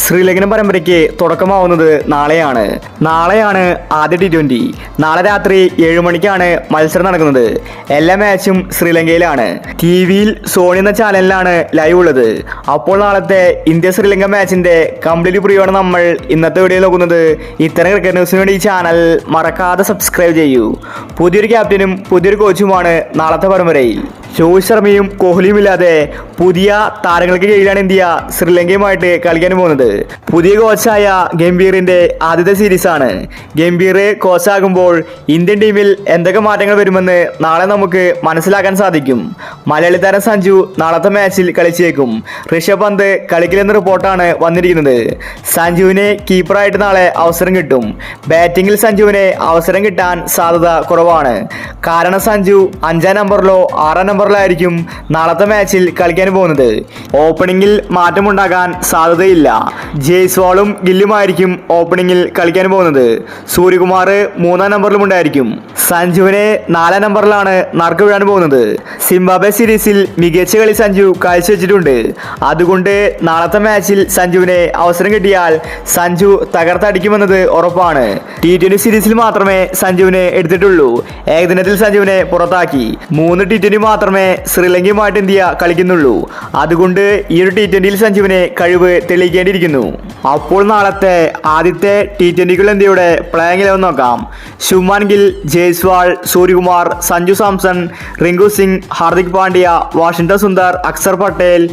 ശ്രീലങ്കൻ പരമ്പരയ്ക്ക് തുടക്കമാവുന്നത് നാളെയാണ് ആദ്യ T20. നാളെ രാത്രി 7 മണിക്കാണ് മത്സരം നടക്കുന്നത്. എല്ലാ മാച്ചും ശ്രീലങ്കയിലാണ്. TV-യിൽ സോണി എന്ന ചാനലിലാണ് ലൈവ് ഉള്ളത്. അപ്പോൾ നാളത്തെ ഇന്ത്യ ശ്രീലങ്ക മാച്ചിന്റെ കംപ്ലീറ്റ് പ്രിവ്യൂവാണ് നമ്മൾ ഇന്നത്തെ വീഡിയോയിൽ നോക്കുന്നത്. ഇത്തരം ക്രിക്കറ്റ് ന്യൂസിന് വേണ്ടി ഈ ചാനൽ മറക്കാതെ സബ്സ്ക്രൈബ് ചെയ്യൂ. പുതിയൊരു ക്യാപ്റ്റനും പുതിയൊരു കോച്ചുമാണ് നാളത്തെ പരമ്പരയിൽ. രോഹിത് ശർമ്മയും കോഹ്ലിയും ഇല്ലാതെ പുതിയ താരങ്ങൾക്ക് കീഴിലാണ് ഇന്ത്യ ശ്രീലങ്കയുമായിട്ട് കളിക്കാൻ പോകുന്നത്. പുതിയ കോച്ചായ ഗംഭീറിന്റെ ആദ്യത്തെ സീരീസാണ്. ഗംഭീർ കോച്ചാകുമ്പോൾ ഇന്ത്യൻ ടീമിൽ എന്തൊക്കെ മാറ്റങ്ങൾ വരുമെന്ന് നാളെ നമുക്ക് മനസ്സിലാക്കാൻ സാധിക്കും. മലയാളി താരം സഞ്ജു നാളത്തെ മാച്ചിൽ കളിച്ചേക്കും. ഋഷഭ് പന്ത് കളിക്കില്ലെന്ന റിപ്പോർട്ടാണ് വന്നിരിക്കുന്നത്. സഞ്ജുവിന് കീപ്പറായിട്ട് നാളെ അവസരം കിട്ടും. ബാറ്റിംഗിൽ സഞ്ജുവിന് അവസരം കിട്ടാൻ സാധ്യത കുറവാണ്. കാരണം സഞ്ജു 5-ാം നമ്പറിലോ 6-ാം നമ്പറിലായിരിക്കും നാളത്തെ മാച്ചിൽ കളിക്കാൻ പോകുന്നത്. ഓപ്പണിംഗിൽ മാറ്റമുണ്ടാകാൻ സാധ്യതയില്ല. ജയ്സ്വാളും ഗില്ലുമായിരിക്കും ഓപ്പണിംഗിൽ കളിക്കാൻ പോകുന്നത്. സൂര്യകുമാർ 3-ാം നമ്പറിലും ഉണ്ടായിരിക്കും. സഞ്ജുവിനെ 4-ാം നമ്പറിലാണ് നറുക്ക് വീഴാൻ പോകുന്നത്. സിംബാബ്വെ സീരീസിൽ മികച്ച കളി സഞ്ജു കാഴ്ചവെച്ചിട്ടുണ്ട്. അതുകൊണ്ട് നാളത്തെ മാച്ചിൽ സഞ്ജുവിനെ അവസരം കിട്ടിയാൽ സഞ്ജു തകർത്തടിക്കുമെന്നത് ഉറപ്പാണ്. T20 സീരീസിൽ മാത്രമേ സഞ്ജുവിനെ എടുത്തിട്ടുള്ളൂ. ഏകദിനത്തിൽ സഞ്ജുവിനെ പുറത്താക്കി. 3 T20 മാത്രമേ ശ്രീലങ്കയുമായിട്ട് ഇന്ത്യ കളിക്കുന്നുള്ളൂ. അതുകൊണ്ട് ഈ ഒരു T20യിൽ സഞ്ജുവിനെ കഴിവ് തെളിയിക്കേണ്ടിയിരിക്കുന്നു. അപ്പോൾ നാളത്തെ ആദ്യത്തെ T20ക്കുള്ള ഇന്ത്യയുടെ പ്ലേയിങ് 11 നോക്കാം. ശുഭ്മാൻ ഗിൽ, ജയ്സ്വാൾ, സൂര്യകുമാർ, സഞ്ജു സാംസൺ, റിങ്കു സിംഗ്, ഹാർദിക് പാണ്ഡ്യ, വാഷിംഗ്ടൺ സുന്ദർ, അക്സർ പട്ടേൽ,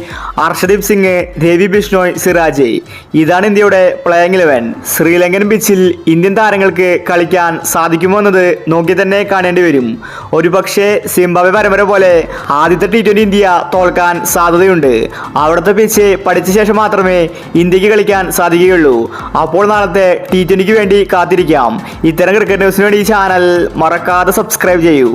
അർഷദീപ് സിംഗ്, രവി ബിഷ്ണോയ്, സിറാജ്. ഇതാണ് ഇന്ത്യയുടെ പ്ലേയിങ് 11. ശ്രീലങ്കൻ പിച്ചിൽ ഇന്ത്യൻ താരങ്ങൾക്ക് കളിക്കാൻ സാധിക്കുമോ എന്നത് നോക്കി തന്നെ കാണേണ്ടി വരും. ഒരുപക്ഷെ സിംബാബ്വെ പരമ്പര പോലെ ആദ്യത്തെ T20 ഇന്ത്യ തോൽക്കാൻ സാധ്യതയുണ്ട്. അവിടുത്തെ പിച്ച് പഠിച്ച ശേഷം മാത്രമേ ഇന്ത്യക്ക് കളിക്കാൻ സാധിക്കുകയുള്ളൂ. അപ്പോൾ നാളത്തെ T20ക്ക് വേണ്ടി കാത്തിരിക്കാം. ഇത്തരം ക്രിക്കറ്റ് ന്യൂസിന് വേണ്ടി ഈ ചാനൽ മറക്കാതെ സബ്സ്ക്രൈബ് ചെയ്യൂ.